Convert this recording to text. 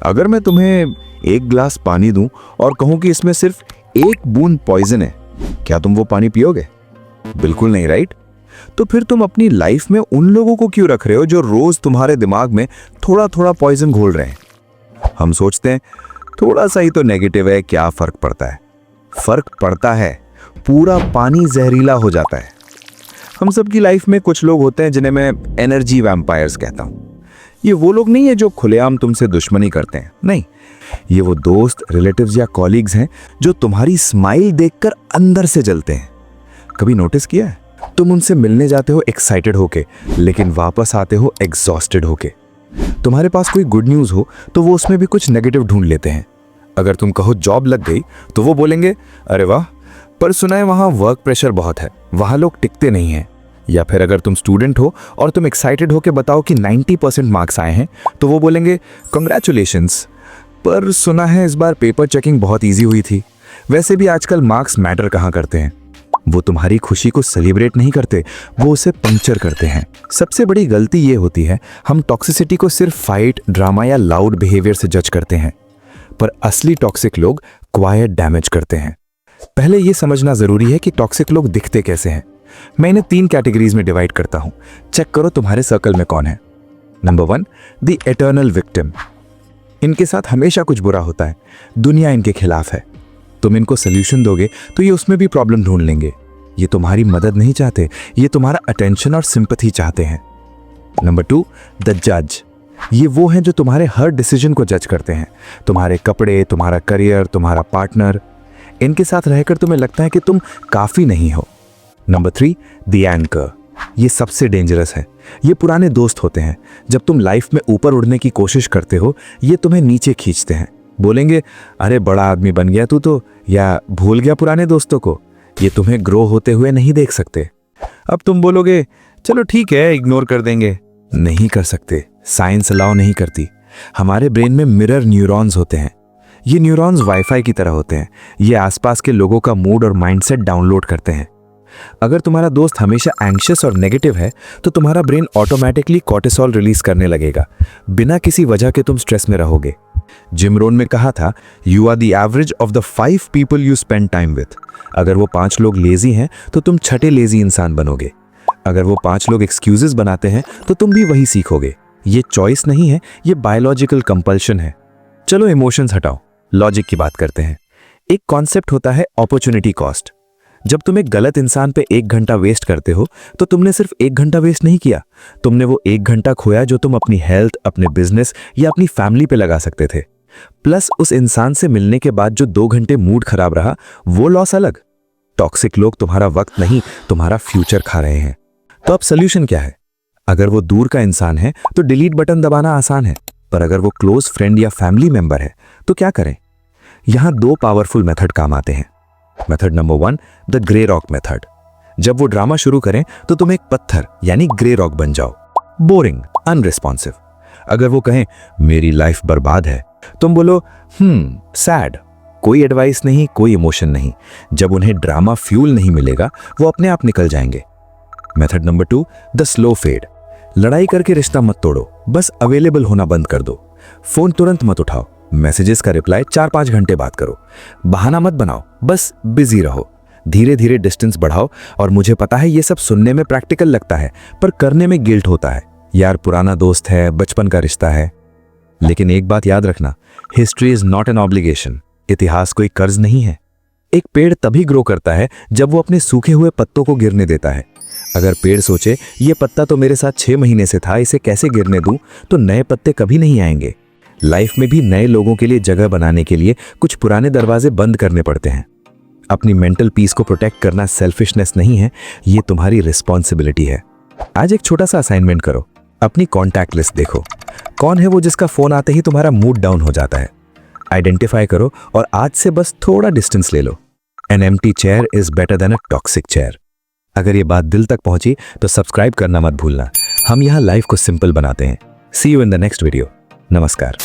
अगर मैं तुम्हें एक ग्लास पानी दूं और कहूं कि इसमें सिर्फ एक बूंद पॉइजन है, क्या तुम वो पानी पियोगे? बिल्कुल नहीं, राइट? तो फिर तुम अपनी लाइफ में उन लोगों को क्यों रख रहे हो जो रोज तुम्हारे दिमाग में थोड़ा थोड़ा पॉइजन घोल रहे हैं? हम सोचते हैं थोड़ा सा ही तो नेगेटिव है, क्या फर्क पड़ता है? फर्क पड़ता है, पूरा पानी जहरीला हो जाता है। हम सबकी लाइफ में कुछ लोग होते हैं जिन्हें मैं एनर्जी वैम्पायर्स कहता हूं। ये वो लोग नहीं है जो खुलेआम तुमसे दुश्मनी करते हैं, नहीं, ये वो दोस्त, रिलेटिव्स या कॉलीग्स हैं जो तुम्हारी स्माइल देखकर अंदर से जलते हैं। कभी नोटिस किया है? तुम उनसे मिलने जाते हो एक्साइटेड होके, लेकिन वापस आते हो एग्जॉस्टेड होके। तुम्हारे पास कोई गुड न्यूज हो तो वो उसमें भी कुछ नेगेटिव ढूंढ लेते हैं। अगर तुम कहो जॉब लग गई तो वो बोलेंगे अरे वाह, पर सुना है वहां वर्क प्रेशर बहुत है, वहां लोग टिकते नहीं हैं। या फिर अगर तुम स्टूडेंट हो और तुम एक्साइटेड हो के बताओ कि 90% मार्क्स आए हैं तो वो बोलेंगे कंग्रेचुलेशंस, पर सुना है इस बार पेपर चेकिंग बहुत ईजी हुई थी। वैसे भी आजकल मार्क्स मैटर कहाँ करते हैं। वो तुम्हारी खुशी को सेलिब्रेट नहीं करते, वो उसे पंक्चर करते हैं। सबसे बड़ी गलती ये होती है, हम टॉक्सिसिटी को सिर्फ फाइट, ड्रामा या लाउड बिहेवियर से जज करते हैं, पर असली टॉक्सिक लोग क्वाइट डैमेज करते हैं। पहले ये समझना जरूरी है कि टॉक्सिक लोग दिखते कैसे हैं। मैं इन्हें 3 कैटेगरीज में डिवाइड करता हूं। चेक करो तुम्हारे सर्कल में कौन है। Number 1, the eternal victim. इनके साथ हमेशा कुछ बुरा होता है, दुनिया इनके खिलाफ है। तुम इनको सोल्यूशन दोगे तो ये उसमें भी प्रॉब्लम ढूंढ लेंगे। ये तुम्हारी मदद नहीं चाहते, ये तुम्हारा अटेंशन और सिंपैथी चाहते हैं। नंबर 2, द जज। ये वो हैं जो तुम्हारे हर डिसीजन को जज करते हैं, तुम्हारे कपड़े, तुम्हारा करियर, तुम्हारा पार्टनर। इनके साथ रहकर तुम्हें लगता है कि तुम काफी नहीं हो। Number 3, the anchor. ये सबसे डेंजरस है। ये पुराने दोस्त होते हैं। जब तुम लाइफ में ऊपर उड़ने की कोशिश करते हो, ये तुम्हें नीचे खींचते हैं। बोलेंगे अरे बड़ा आदमी बन गया तू तो, या भूल गया पुराने दोस्तों को। ये तुम्हें ग्रो होते हुए नहीं देख सकते। अब तुम बोलोगे चलो ठीक है, इग्नोर कर देंगे। नहीं कर सकते, साइंस अलाउ नहीं करती। हमारे ब्रेन में मिरर न्यूरॉन्स होते हैं। ये न्यूरॉन्स वाईफाई की तरह होते हैं। ये आसपास के लोगों का मूड और माइंडसेट डाउनलोड करते हैं। अगर तुम्हारा दोस्त हमेशा एंग्शियस और नेगेटिव है तो तुम्हारा ब्रेन ऑटोमेटिकली कॉर्टिसोल रिलीज करने लगेगा। बिना किसी वजह के तुम स्ट्रेस में रहोगे। जिम रोन ने कहा था, you are the average of the 5 people you spend time with. अगर वो 5 लोग लेजी हैं तो तुम छठे लेजी इंसान बनोगे। अगर वो 5 लोग एक्सक्यूजेस बनाते हैं तो तुम भी वही सीखोगे। ये चॉइस नहीं है, ये बायोलॉजिकल कंपल्शन है। चलो इमोशंस हटाओ, लॉजिक की बात करते हैं। एक कॉन्सेप्ट होता है अपॉर्चुनिटी कॉस्ट। जब तुम एक गलत इंसान पे 1 घंटा वेस्ट करते हो तो तुमने सिर्फ 1 घंटा वेस्ट नहीं किया, तुमने वो 1 घंटा खोया जो तुम अपनी हेल्थ, अपने बिजनेस या अपनी फैमिली पे लगा सकते थे। प्लस उस इंसान से मिलने के बाद जो 2 घंटे मूड खराब रहा, वो लॉस अलग। टॉक्सिक लोग तुम्हारा वक्त नहीं, तुम्हारा फ्यूचर खा रहे हैं। तो अब सोल्यूशन क्या है? अगर वो दूर का इंसान है तो डिलीट बटन दबाना आसान है, पर अगर वो क्लोज फ्रेंड या फैमिली मेंबर है तो क्या करें? यहां 2 पावरफुल मेथड काम आते हैं। Method number 1, the grey rock method. जब वो ड्रामा शुरू करें तो तुम एक पत्थर यानी ग्रे रॉक बन जाओ। Boring, unresponsive. अगर वो कहें मेरी लाइफ बर्बाद है, तुम बोलो सैड। कोई एडवाइस नहीं, कोई इमोशन नहीं। जब उन्हें ड्रामा फ्यूल नहीं मिलेगा, वो अपने आप निकल जाएंगे। Method number 2, the slow fade. लड़ाई करके रिश्ता मत तोड़ो, बस अवेलेबल होना बंद कर दो। फोन तुरंत मत उठाओ, मैसेजेस का रिप्लाई 4-5 घंटे बात करो। बहाना मत बनाओ, बस बिजी रहो। धीरे धीरे डिस्टेंस बढ़ाओ। और मुझे पता है ये सब सुनने में प्रैक्टिकल लगता है, पर करने में गिल्ट होता है। यार पुराना दोस्त है, बचपन का रिश्ता है। लेकिन एक बात याद रखना, history is not an obligation. इतिहास कोई कर्ज नहीं है। एक पेड़ तभी ग्रो करता है जब वो अपने सूखे हुए पत्तों को गिरने देता है। अगर पेड़ सोचे ये पत्ता तो मेरे साथ 6 महीने से था, इसे कैसे गिरने दूं, तो नए पत्ते कभी नहीं आएंगे। लाइफ में भी नए लोगों के लिए जगह बनाने के लिए कुछ पुराने दरवाजे बंद करने पड़ते हैं। अपनी मेंटल पीस को प्रोटेक्ट करना सेल्फिशनेस नहीं है, ये तुम्हारी रिस्पॉन्सिबिलिटी है। आज एक छोटा सा असाइनमेंट करो, अपनी कॉन्टैक्ट लिस्ट देखो। कौन है वो जिसका फोन आते ही तुम्हारा मूड डाउन हो जाता है? आइडेंटिफाई करो और आज से बस थोड़ा डिस्टेंस ले लो। An empty chair is better than a toxic chair. अगर ये बात दिल तक पहुंची तो सब्सक्राइब करना मत भूलना। हम यहाँ लाइफ को सिंपल बनाते हैं। See you in the next video. नमस्कार।